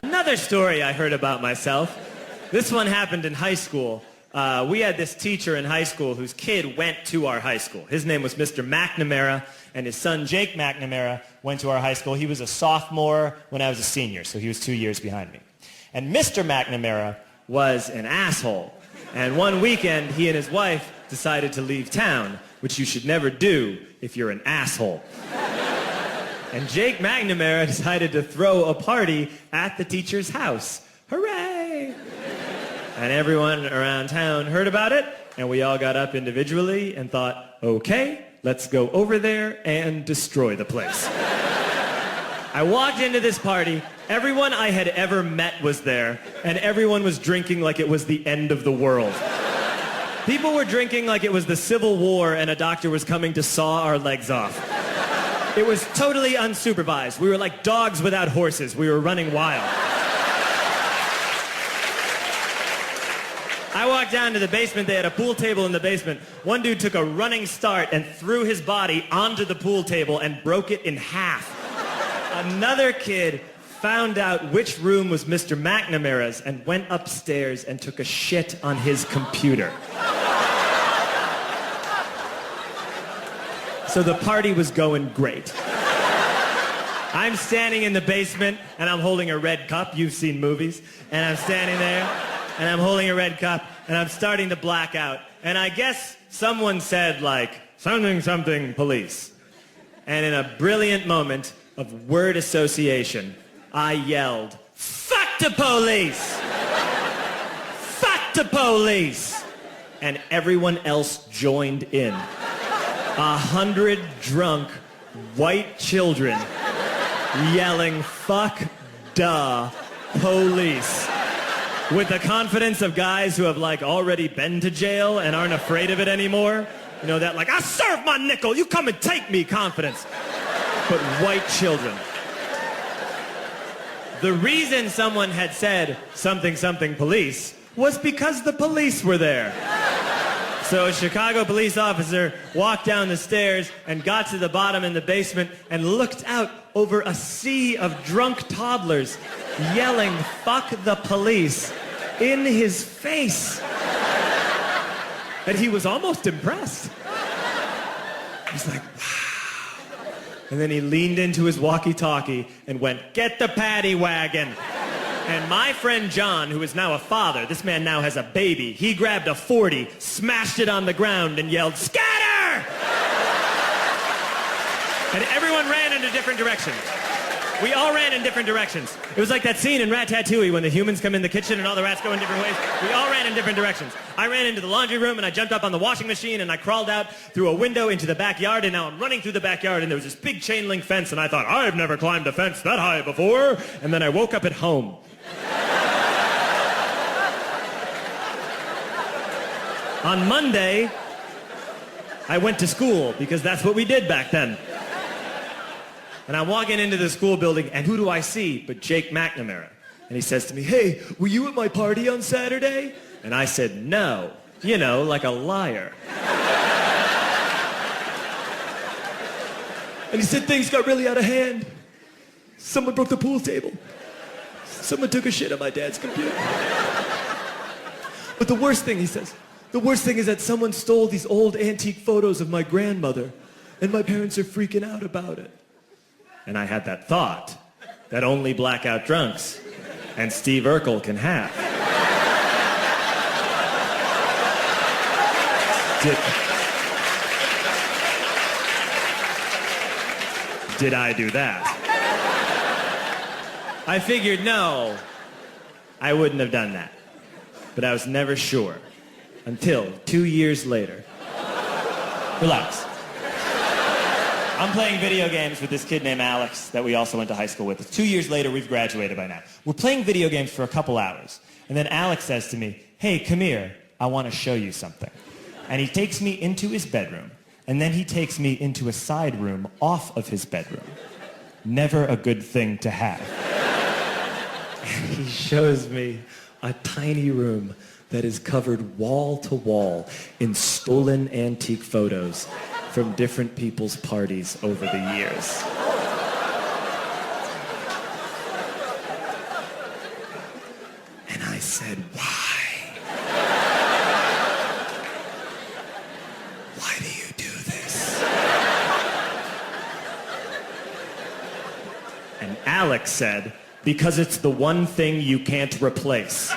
Another story I heard about myself. This one happened in high school. We had this teacher in high school whose kid went to our high school. His name was Mr. McNamara, and his son Jake McNamara went to our high school. He was a sophomore when I was a senior, so he was 2 years behind me. And Mr. McNamara was an asshole. And one weekend, he and his wife decided to leave town, which you should never do if you're an asshole. And Jake McNamara decided to throw a party at the teacher's house. Hooray! And everyone around town heard about it, and we all got up individually and thought, okay, let's go over there and destroy the place. I walked into this party, everyone I had ever met was there, and everyone was drinking like it was the end of the world. People were drinking like it was the Civil War and a doctor was coming to saw our legs off. It was totally unsupervised. We were like dogs without horses. We were running wild. I walked down to the basement. They had a pool table in the basement. One dude took a running start and threw his body onto the pool table and broke it in half. Another kid found out which room was Mr. McNamara's and went upstairs and took a shit on his computer. So the party was going great. I'm standing in the basement and I'm holding a red cup. You've seen movies. And I'm standing there and I'm holding a red cup and I'm starting to black out. And I guess someone said like, something, something, police. And in a brilliant moment of word association, I yelled, fuck the police! Fuck the police! And everyone else joined in. 100 drunk white children yelling, fuck the police. With the confidence of guys who have like already been to jail and aren't afraid of it anymore. You know, that like, I serve my nickel, you come and take me confidence. But white children. The reason someone had said something, something, police was because the police were there. So a Chicago police officer walked down the stairs and got to the bottom in the basement and looked out over a sea of drunk toddlers yelling, fuck the police, in his face. And he was almost impressed. He's like, wow. And then he leaned into his walkie-talkie and went, get the paddy wagon. And my friend John, who is now a father, this man now has a baby, he grabbed a 40, smashed it on the ground, and yelled, scatter! And everyone ran in a different direction. We all ran in different directions. It was like that scene in Ratatouille when the humans come in the kitchen and all the rats go in different ways. We all ran in different directions. I ran into the laundry room and I jumped up on the washing machine and I crawled out through a window into the backyard, and now I'm running through the backyard and there was this big chain link fence and I thought, I've never climbed a fence that high before. And then I woke up at home. On Monday, I went to school because that's what we did back then. And I'm walking into the school building, and who do I see but Jake McNamara? And he says to me, hey, were you at my party on Saturday? And I said, no. You know, like a liar. And he said, things got really out of hand. Someone broke the pool table. Someone took a shit on my dad's computer. But the worst thing, he says, the worst thing is that someone stole these old antique photos of my grandmother, and my parents are freaking out about it. And I had that thought that only blackout drunks and Steve Urkel can have. Did I do that? I figured, no, I wouldn't have done that. But I was never sure until 2 years later. Relax. I'm playing video games with this kid named Alex that we also went to high school with. 2 years later, we've graduated by now. We're playing video games for a couple hours. And then Alex says to me, hey, come here, I want to show you something. And he takes me into his bedroom. And then he takes me into a side room off of his bedroom. Never a good thing to have. And he shows me a tiny room that is covered wall to wall in stolen antique photos from different people's parties over the years. said, why? Why do you do this? And Alex said, because it's the one thing you can't replace.